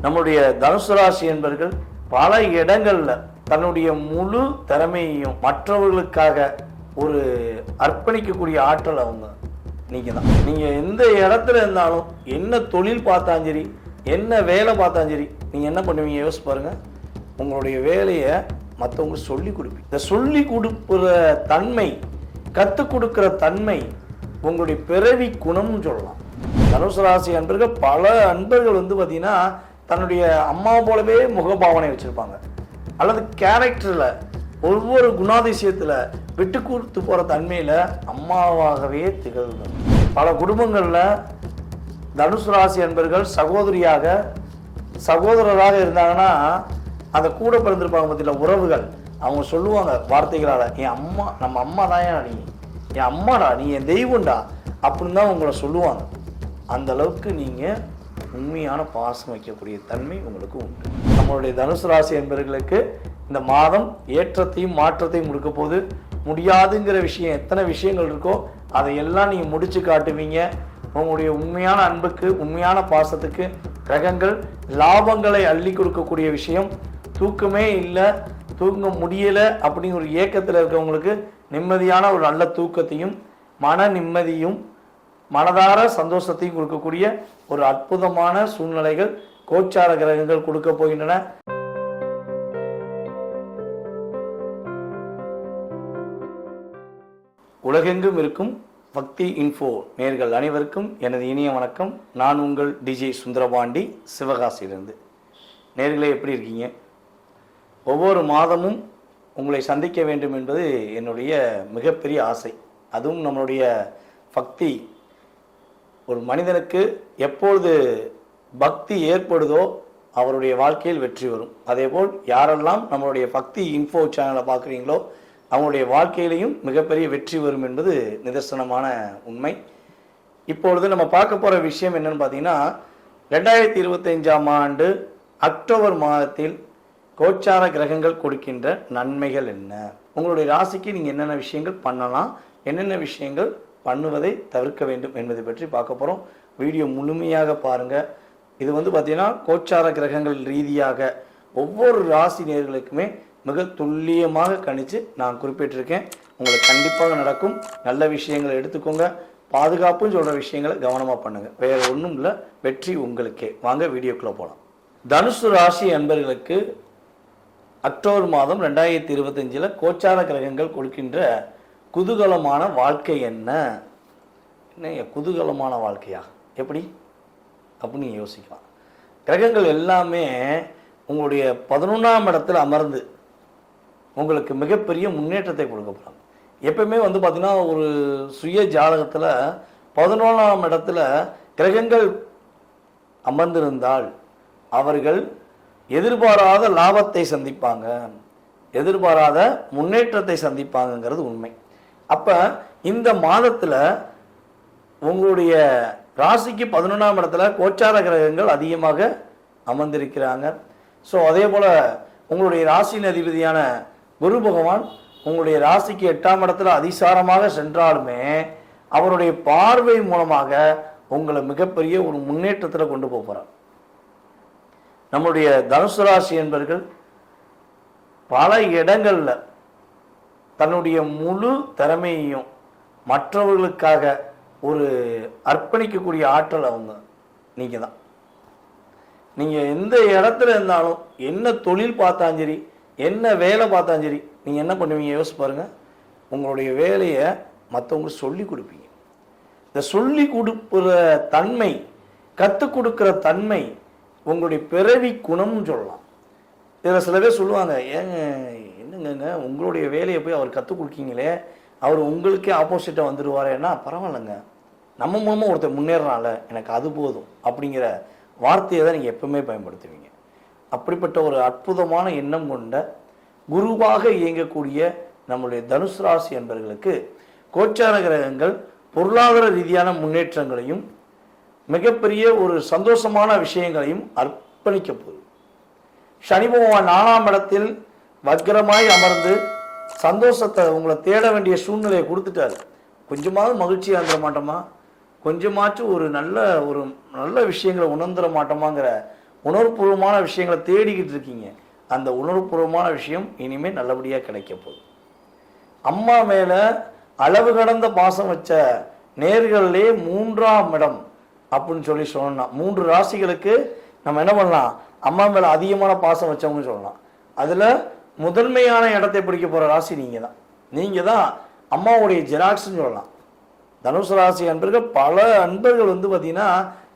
நம்முடைய தனுசு ராசி என்பர்கள் பல இடங்கள்ல தன்னுடைய முழு திறமையையும் மற்றவர்களுக்காக ஒரு அர்ப்பணிக்கக்கூடிய ஆற்றல் அவங்க நீங்க தான். நீங்க எந்த இடத்துல இருந்தாலும், என்ன தொழில் பார்த்தாலும் சரி, என்ன வேலை பார்த்தாலும் சரி, நீங்க என்ன பண்ணுவீங்க யோசிச்சு பாருங்க. உங்களுடைய வேலையை மற்றவங்களுக்கு சொல்லி கொடுப்பீங்க. இந்த சொல்லி கொடுக்குற தன்மை, கற்றுக் கொடுக்குற தன்மை உங்களுடைய பிறவி குணம்னு சொல்லலாம். தனுசு ராசி அன்பர்கள் பல அன்பர்கள் பார்த்தீங்கன்னா தன்னுடைய அம்மா போலவே முகபாவனை வச்சுருப்பாங்க, அல்லது கேரக்டரில் ஒவ்வொரு குணாதிசயத்தில் விட்டு கொடுத்து போகிற தன்மையில் அம்மாவாகவே திகழ்வு. பல குடும்பங்களில் தனுசு ராசி அன்பர்கள் சகோதரராக இருந்தாங்கன்னா அந்த கூட பிறந்திருப்பாங்க பற்றியில் உறவுகள், அவங்க சொல்லுவாங்க வார்த்தைகளால், என் அம்மா நம்ம அம்மா தான், நீ என் அம்மாடா, நீ என் தெய்வம்டா அப்படின்னு தான் உங்களை சொல்லுவாங்க. அந்த அளவுக்கு நீங்கள் உண்மையான பாசம் வைக்கக்கூடிய தன்மை உங்களுக்கு உண்டு. நம்மளுடைய தனுசு ராசி என்பவர்களுக்கு இந்த மாதம் ஏற்றத்தையும் மாற்றத்தையும் கொடுக்க போது, முடியாதுங்கிற விஷயம் எத்தனை விஷயங்கள் இருக்கோ அதையெல்லாம் நீங்கள் முடிச்சு காட்டுவீங்க. உங்களுடைய உண்மையான அன்புக்கு, உண்மையான பாசத்துக்கு கிரகங்கள் லாபங்களை அள்ளி கொடுக்கக்கூடிய விஷயம். தூக்கமே இல்லை, தூங்க முடியலை அப்படிங்கிற ஒரு ஏக்கத்தில் இருக்கவங்களுக்கு நிம்மதியான ஒரு நல்ல தூக்கத்தையும் மன நிம்மதியும் மனதார சந்தோஷத்தையும் கொடுக்கக்கூடிய ஒரு அற்புதமான சூழ்நிலைகள் கோச்சார கிரகங்கள் கொடுக்க போகின்றன. உலகெங்கும் இருக்கும் பக்தி இன்ஃபோ நேர்கள் அனைவருக்கும் எனது இனிய வணக்கம். நான் உங்கள் டிஜே சுந்தரபாண்டி, சிவகாசியிலிருந்து. நேர்களே, எப்படி இருக்கீங்க? ஒவ்வொரு மாதமும் உங்களை சந்திக்க வேண்டும் என்பது என்னுடைய மிகப்பெரிய ஆசை. அதுவும் நம்மளுடைய பக்தி, ஒரு மனிதனுக்கு எப்பொழுது பக்தி ஏற்படுதோ அவருடைய வாழ்க்கையில் வெற்றி வரும். அதேபோல் யாரெல்லாம் நம்மளுடைய பக்தி இன்ஃபோ சேனலை பார்க்குறீங்களோ அவங்களுடைய வாழ்க்கையிலையும் மிகப்பெரிய வெற்றி வரும் என்பது நிதர்சனமான உண்மை. இப்பொழுது நம்ம பார்க்க போகிற விஷயம் என்னன்னு பார்த்தீங்கன்னா, 2025ஆம் ஆண்டு அக்டோபர் மாதத்தில் கோச்சார கிரகங்கள் கொடுக்கின்ற நன்மைகள் என்ன, உங்களுடைய ராசிக்கு நீங்கள் என்னென்ன விஷயங்கள் பண்ணலாம், என்னென்ன விஷயங்கள் பண்ணுவதை தவிர்க்க வேண்டும் என்பதை பற்றி பார்க்க போகிறோம். வீடியோ முழுமையாக பாருங்கள். இது பார்த்தீங்கன்னா கோச்சார கிரகங்கள் ரீதியாக ஒவ்வொரு ராசி நேயர்களுக்குமே மிக துல்லியமாக கணித்து நான் குறிப்பிட்டிருக்கேன். உங்களுக்கு கண்டிப்பாக நடக்கும். நல்ல விஷயங்களை எடுத்துக்கோங்க, பாதுகாப்புன்னு சொல்கிற விஷயங்களை கவனமாக பண்ணுங்கள். வேறு ஒன்றும் இல்லை, வெற்றி உங்களுக்கே. வாங்க வீடியோக்குள்ளே போகலாம். தனுசு ராசி அன்பர்களுக்கு அக்டோபர் மாதம் 2025 கோச்சார கிரகங்கள் கொடுக்கின்ற குதூகலமான வாழ்க்கை என்ன? குதூகலமான வாழ்க்கையா எப்படி அப்படின்னு நீங்கள் யோசிக்கலாம். கிரகங்கள் எல்லாமே உங்களுடைய 11ஆம் இடத்துல அமர்ந்து உங்களுக்கு மிகப்பெரிய முன்னேற்றத்தை கொடுக்க போகிறாங்க. எப்பவுமே பார்த்தீங்கன்னா ஒரு சுய ஜாதகத்தில் 11ஆம் இடத்துல கிரகங்கள் அமர்ந்திருந்தால் அவர்கள் எதிர்பாராத லாபத்தை சந்திப்பாங்க, எதிர்பாராத முன்னேற்றத்தை சந்திப்பாங்கங்கிறது உண்மை. அப்போ இந்த மாதத்தில் உங்களுடைய ராசிக்கு 11ஆம் இடத்துல கோச்சார கிரகங்கள் அதிகமாக அமர்ந்திருக்கிறாங்க. ஸோ அதே போல் உங்களுடைய ராசியின் அதிபதியான குரு பகவான் உங்களுடைய ராசிக்கு 8ஆம் இடத்துல அதிசாரமாக சென்றாலுமே அவருடைய பார்வை மூலமாக உங்களை மிகப்பெரிய ஒரு முன்னேற்றத்தில் கொண்டு போகிறார். நம்முடைய தனுசு ராசி என்பர்கள் பல இடங்களில் தன்னுடைய முழு திறமையையும் மற்றவர்களுக்காக ஒரு அர்ப்பணிக்கக்கூடிய ஆற்றல் அவங்க நீங்கள் தான். நீங்கள் எந்த இடத்துல இருந்தாலும், என்ன தொழில் பார்த்தாலும் சரி, என்ன வேலை பார்த்தாலும் சரி, நீங்கள் என்ன பண்ணுவீங்க யோசிச்சு பாருங்கள். உங்களுடைய வேலையை மற்றவங்களுக்கு சொல்லி கொடுப்பீங்க. இந்த சொல்லி கொடுக்குற தன்மை, கற்றுக் கொடுக்குற தன்மை உங்களுடைய பிறவி குணம்னு சொல்லலாம். இதில் சில பேர் சொல்லுவாங்க, என்னங்க உங்களுடைய வேலையை போய் அவர் கற்றுக் கொடுக்கீங்களே, அவர் உங்களுக்கே ஆப்போசிட்டாக வந்துடுவாரேன்னா பரவாயில்லைங்க, நம்ம மூலமாக ஒருத்தர் முன்னேறால, எனக்கு அது போதும் அப்படிங்கிற வார்த்தையை தான் நீங்கள் எப்பவுமே பயன்படுத்துவீங்க. அப்படிப்பட்ட ஒரு அற்புதமான எண்ணம் கொண்ட குருவாக இயங்கக்கூடிய நம்முடைய தனுசு ராசி என்பவர்களுக்கு கோச்சார கிரகங்கள் பொருளாதார ரீதியான முன்னேற்றங்களையும் மிகப்பெரிய ஒரு சந்தோஷமான விஷயங்களையும் அர்ப்பணிக்க போகுது. சனி பகவான் 4ஆம் இடத்தில் வக்ரமாய் அமர்ந்து சந்தோஷத்தை உங்களை தேட வேண்டிய சூழ்நிலையை கொடுத்துட்டாரு. கொஞ்சமாவது மகிழ்ச்சியாக இருந்துட மாட்டோமா, கொஞ்சமாச்சும் ஒரு நல்ல விஷயங்களை உணர்ந்துட மாட்டோமாங்கிற உணர்வுபூர்வமான விஷயங்களை தேடிக்கிட்டு இருக்கீங்க. அந்த உணர்வுபூர்வமான விஷயம் இனிமேல் நல்லபடியாக கிடைக்க போகுது. அம்மா மேலே அளவு கடந்த பாசம் வச்ச நேர்களே 3ஆம் இடம் அப்படின்னு சொல்லணும்னா 3 ராசிகளுக்கு நம்ம என்ன பண்ணலாம், அம்மா மேலே அதிகமான பாசம் வச்சவங்கன்னு சொல்லலாம். அதில் முதன்மையான இடத்தை பிடிக்க போகிற ராசி நீங்கள் தான். நீங்கள் தான் அம்மாவுடைய ஜெராக்ஸ்ன்னு சொல்லலாம். தனுசு ராசி அன்பர்கள், பல அன்பர்கள் பார்த்தீங்கன்னா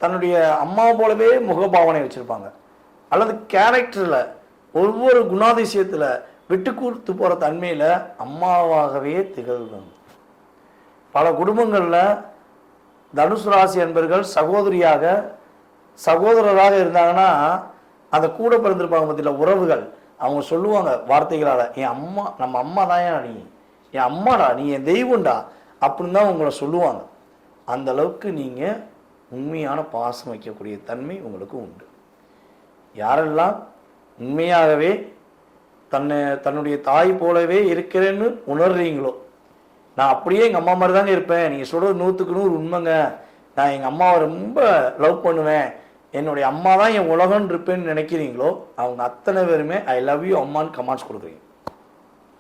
தன்னுடைய அம்மா போலவே முகபாவனை வச்சுருப்பாங்க, அல்லது கேரக்டரில் ஒவ்வொரு குணாதிசயத்தில் விட்டு கொடுத்து போகிற தன்மையில் அம்மாவாகவே திகழ்வாங்க. பல குடும்பங்களில் தனுசு ராசி அன்பர்கள் சகோதரியாக சகோதரராக இருந்தாங்கன்னா அந்த கூட பிறந்திருப்பாங்க பற்றியில் உறவுகள், அவங்க சொல்லுவாங்க வார்த்தைகளால், என் அம்மா நம்ம அம்மா தான், நீ என் அம்மாடா, நீ என் தெய்வம்டா அப்படின்னு தான் உங்களை சொல்லுவாங்க. அந்த அளவுக்கு நீங்கள் உண்மையான பாசம் வைக்கக்கூடிய தன்மை உங்களுக்கு உண்டு. யாரெல்லாம் உண்மையாகவே தன்னுடைய தாய் போலவே இருக்கிறேன்னு உணர்றீங்களோ, நான் அப்படியே எங்கள் அம்மா மாதிரி தாங்க இருப்பேன், நீங்கள் சொல்கிறது 100க்கு 100 உண்மைங்க, நான் எங்கள் அம்மாவை ரொம்ப லவ் பண்ணுவேன், என்னுடைய அம்மா தான் என் உலகம்னு இருப்பேன்னு நினைக்கிறீங்களோ, அவங்க அத்தனை பேருமே ஐ லவ் யூ அம்மான்னு கமெண்ட்ஸ் கொடுக்குறீங்க.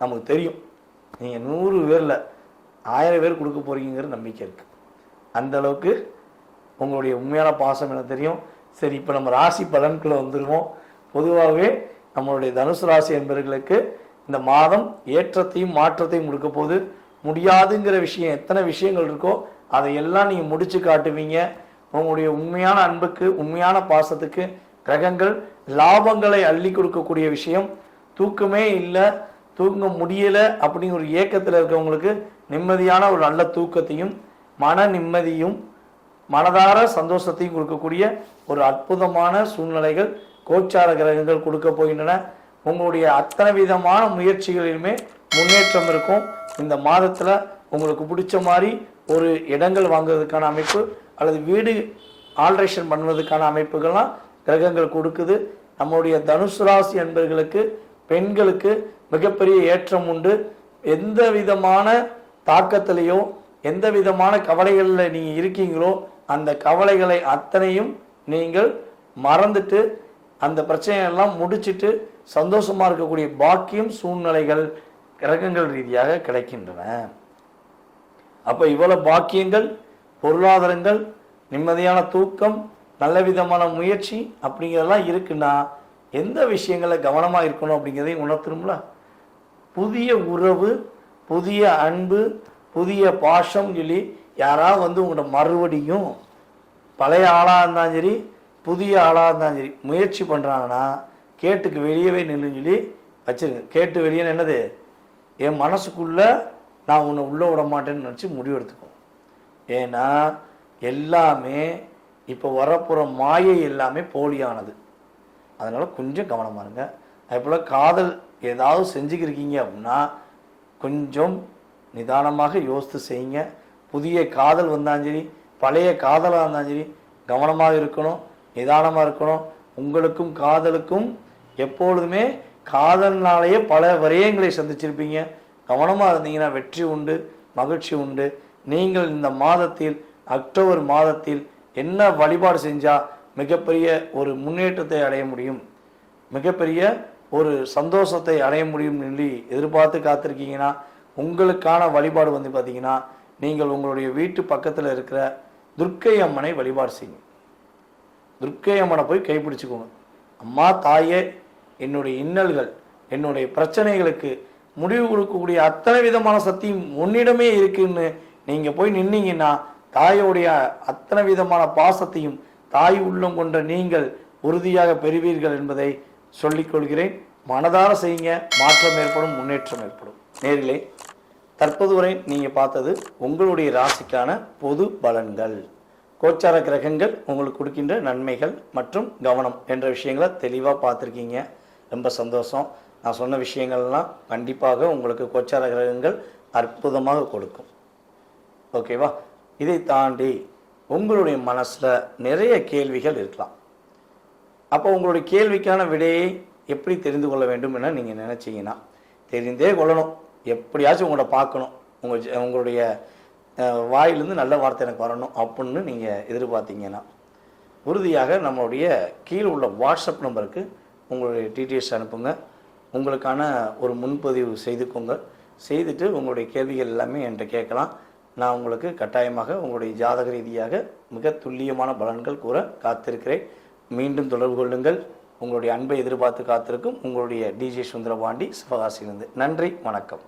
நமக்கு தெரியும் நீங்கள் 100 பேரில் 1000 பேர் கொடுக்க போகிறீங்கிற நம்பிக்கை இருக்குது. அந்த அளவுக்கு உங்களுடைய உண்மையான பாசம் எனக்கு தெரியும். சரி, இப்போ நம்ம ராசி பலன்களை வந்துடுவோம். பொதுவாகவே நம்மளுடைய தனுசு ராசி என்பவர்களுக்கு இந்த மாதம் ஏற்றத்தையும் மாற்றத்தையும் கொடுக்க போது, முடியாதுங்கிற விஷயம் எத்தனை விஷயங்கள் இருக்கோ அதையெல்லாம் நீங்கள் முடிச்சு காட்டுவீங்க. உங்களுடைய உண்மையான அன்புக்கு உண்மையான பாசத்துக்கு கிரகங்கள் லாபங்களை அள்ளி கொடுக்கக்கூடிய விஷயம். தூக்கமே இல்லை, தூங்க முடியலை அப்படிங்கிற ஒரு ஏக்கத்தில் இருக்கவங்களுக்கு நிம்மதியான ஒரு நல்ல தூக்கத்தையும் மன நிம்மதியும் மனதார சந்தோஷத்தையும் கொடுக்கக்கூடிய ஒரு அற்புதமான சூழ்நிலைகள் கோச்சார கிரகங்கள் கொடுக்க போகின்றன. உங்களுடைய அத்தனை விதமான முயற்சிகளிலுமே முன்னேற்றம் இருக்கும். இந்த மாதத்தில் உங்களுக்கு பிடிச்ச மாதிரி ஒரு இடங்கள் வாங்குறதுக்கான அமைப்பு அல்லது வீடு ஆல்ட்ரேஷன் பண்ணுவதற்கான அமைப்புகள்லாம் கிரகங்கள் கொடுக்குது. நம்முடைய தனுசு ராசி என்பவர்களுக்கு பெண்களுக்கு மிகப்பெரிய ஏற்றம் உண்டு. எந்த விதமான தாக்கத்திலையோ எந்த விதமான கவலைகளில் நீங்கள் இருக்கீங்களோ அந்த கவலைகளை அத்தனையும் நீங்கள் மறந்துட்டு அந்த பிரச்சனையெல்லாம் முடிச்சுட்டு சந்தோஷமாக இருக்கக்கூடிய பாக்கியம் சூழ்நிலைகள் கிரகங்கள் ரீதியாக கிடைக்கின்றன. அப்போ இவ்வளவு பாக்கியங்கள், பொருளாதாரங்கள், நிம்மதியான தூக்கம், நல்ல விதமான முயற்சி அப்படிங்கிறதெல்லாம் இருக்குன்னா எந்த விஷயங்களை கவனமாக இருக்கணும் அப்படிங்கிறதையும் உணர்த்தணும்ல. புதிய உறவு, புதிய அன்பு, புதிய பாசம் சொல்லி யாராவது உங்களோட மறுபடியும் பழைய ஆளாக இருந்தாலும் சரி புதிய ஆளாக இருந்தாலும் சரி முயற்சி பண்ணுறாங்கன்னா கேட்டுக்கு வெளியவே நின்று சொல்லி வச்சுருங்க. கேட்டு வெளியே என்னது, என் மனசுக்குள்ளே நான் உன்னை உள்ளே விட மாட்டேன்னு நினச்சி முடிவெடுத்துக்கோம். ஏன்னா எல்லாமே இப்போ வரப்போகிற மாயை எல்லாமே போலியானது. அதனால் கொஞ்சம் கவனமாக இருங்க. அதே போல் காதல் ஏதாவது செஞ்சுக்கிருக்கீங்க அப்படின்னா கொஞ்சம் நிதானமாக யோசித்து செய்யுங்க. புதிய காதல் வந்தாலும் சரி பழைய காதலாக இருந்தாலும் சரி கவனமாக இருக்கணும், நிதானமாக இருக்கணும். உங்களுக்கும் காதலுக்கும் எப்பொழுதுமே காதல்னாலேயே பல விரயங்களை சந்திச்சிருப்பீங்க. கவனமாக இருந்தீங்கன்னா வெற்றி உண்டு, மகிழ்ச்சி உண்டு. நீங்கள் இந்த மாதத்தில் அக்டோபர் மாதத்தில் என்ன வழிபாடு செஞ்சால் மிகப்பெரிய ஒரு முன்னேற்றத்தை அடைய முடியும், மிகப்பெரிய ஒரு சந்தோஷத்தை அடைய முடியும் சொல்லி எதிர்பார்த்து காத்திருக்கீங்கன்னா உங்களுக்கான வழிபாடு பார்த்தீங்கன்னா நீங்கள் உங்களுடைய வீட்டு பக்கத்தில் இருக்கிற துர்க்கை அம்மனை வழிபாடு செய்யுங்க. துர்க்கை அம்மனை போய் கைப்பிடிச்சுக்கோங்க. அம்மா தாயே, என்னுடைய இன்னல்கள் என்னுடைய பிரச்சனைகளுக்கு முடிவு கொடுக்கக்கூடிய அத்தனை விதமான சக்தியும் உன்னிடமே இருக்குன்னு நீங்கள் போய் நின்னீங்கன்னா தாயோடைய அத்தனை விதமான பாசத்தையும் தாய் உள்ளம் கொண்ட நீங்கள் உறுதியாக பெறுவீர்கள் என்பதை சொல்லிக்கொள்கிறேன். மனதார செய்யுங்க, மாற்றம் ஏற்படும், முன்னேற்றம் ஏற்படும். நேரிலே தற்போது வரை நீங்கள் பார்த்தது உங்களுடைய ராசிக்கான பொது பலன்கள். கோச்சார கிரகங்கள் உங்களுக்கு கொடுக்கின்ற நன்மைகள் மற்றும் கவனம் என்ற விஷயங்களை தெளிவாக பார்த்துருக்கீங்க. ரொம்ப சந்தோஷம். நான் சொன்ன விஷயங்கள்லாம் கண்டிப்பாக உங்களுக்கு கோச்சார கிரகங்கள் அற்புதமாக கொடுக்கும். ஓகேவா? இதை தாண்டி உங்களுடைய மனசில் நிறைய கேள்விகள் இருக்கலாம். அப்போ உங்களுடைய கேள்விக்கான விடையை எப்படி தெரிந்து கொள்ள வேண்டும் என நீங்கள் நினச்சிங்கன்னா தெரிந்தே கொள்ளணும். எப்படியாச்சும் உங்களோட பார்க்கணும், உங்களுடைய வாயிலிருந்து நல்ல வார்த்தை எனக்கு வரணும் அப்படின்னு நீங்கள் எதிர்பார்த்தீங்கன்னா உறுதியாக நம்மளுடைய கீழே உள்ள வாட்ஸ்அப் நம்பருக்கு உங்களுடைய டீட்டெயில்ஸ் அனுப்புங்க. உங்களுக்கான ஒரு முன்பதிவு செய்துக்கோங்க. செய்துட்டு உங்களுடைய கேள்விகள் எல்லாமே என்கிட்ட கேட்கலாம். நான் உங்களுக்கு கட்டாயமாக உங்களுடைய ஜாதக ரீதியாக மிக துல்லியமான பலன்கள் கூற காத்திருக்கிறேன். மீண்டும் தொடர்பு கொள்ளுங்கள். உங்களுடைய அன்பை எதிர்பார்த்து காத்திருக்கும் உங்களுடைய டிஜே சுந்தரபாண்டி சிவகாசியிலிருந்து. நன்றி, வணக்கம்.